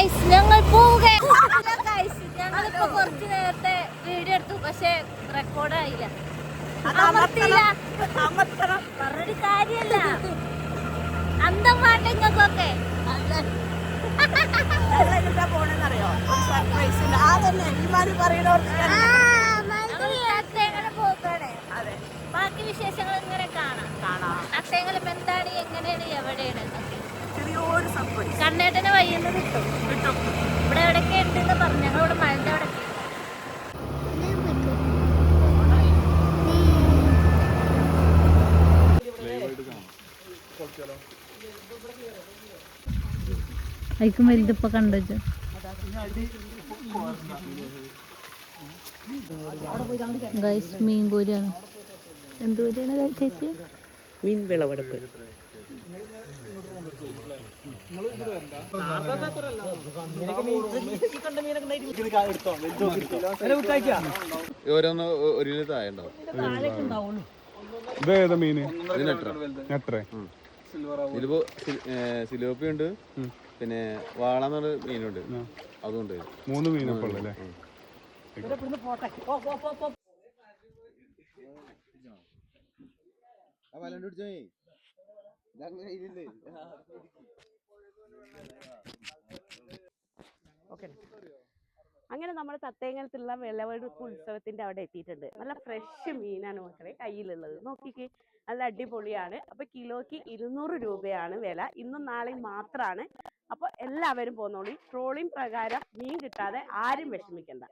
ഞങ്ങൾ ഞങ്ങളിപ്പോ കുറച്ചു നേരത്തെ വീഡിയോ എടുത്തു, പക്ഷെ റെക്കോർഡ് ആയില്ല. പറഞ്ഞൊരു കാര്യല്ല, അന്തം വേണ്ട ഇങ്ങൾക്കൊക്കെ. പോണെന്നറിയോ സർപ്രൈസില്ല അതന്നെ ഈമാര് പറയണോർക്കാണ്. ബാക്കി വിശേഷങ്ങൾ ഇങ്ങനെ കാണാം. അത്തേങ്ങളും എന്താണ്, എങ്ങനെയാണ്, എവിടെയാണ്. ചെറിയൊരു സർപ്രൈസ് കണ്ണേട്ടനെ വയ്യുന്ന കിട്ടും. ഇവിടെ എവിടെയൊക്കെ ഉണ്ടെന്ന് പറഞ്ഞു. ഞങ്ങളിവിടെ മഴന്റെ അവിടെ അയക്കും വലുതിപ്പോ കണ്ടു. മീൻ കോരിയാണ്. എന്ത് കോരിയാണ് ചേച്ചി? മീൻ വിളവെടുപ്പ്. ഓരോന്ന് ഒരു കിലോ താഴെ ഉണ്ടാവും. ഇതേതാ മീന്? എത്ര? ഇതിപ്പോ സിലോപ്പി ഉണ്ട്, പിന്നെ വാളന്ന് പറഞ്ഞ മീനുണ്ട്, അതുണ്ട്. 3 മീനൊക്കെ ഉള്ളല്ലേ? അങ്ങനെ നമ്മൾ തത്തേങ്ങലത്തുള്ള വിളവെടുപ്പ് ഉത്സവത്തിന്റെ അവിടെ എത്തിയിട്ടുണ്ട്. നല്ല ഫ്രഷ് മീനാണ് മക്കളെ കയ്യിലുള്ളത്. നോക്കിക്കേ, നല്ല അടിപൊളിയാണ്. അപ്പൊ കിലോയ്ക്ക് 200 രൂപയാണ് വില. ഇന്നും നാളെയും മാത്രമാണ്. അപ്പൊ എല്ലാവരും പോന്നോളി. ട്രോളിംഗ് പ്രകാരം മീൻ കിട്ടാതെ ആരും വിഷമിക്കണ്ട.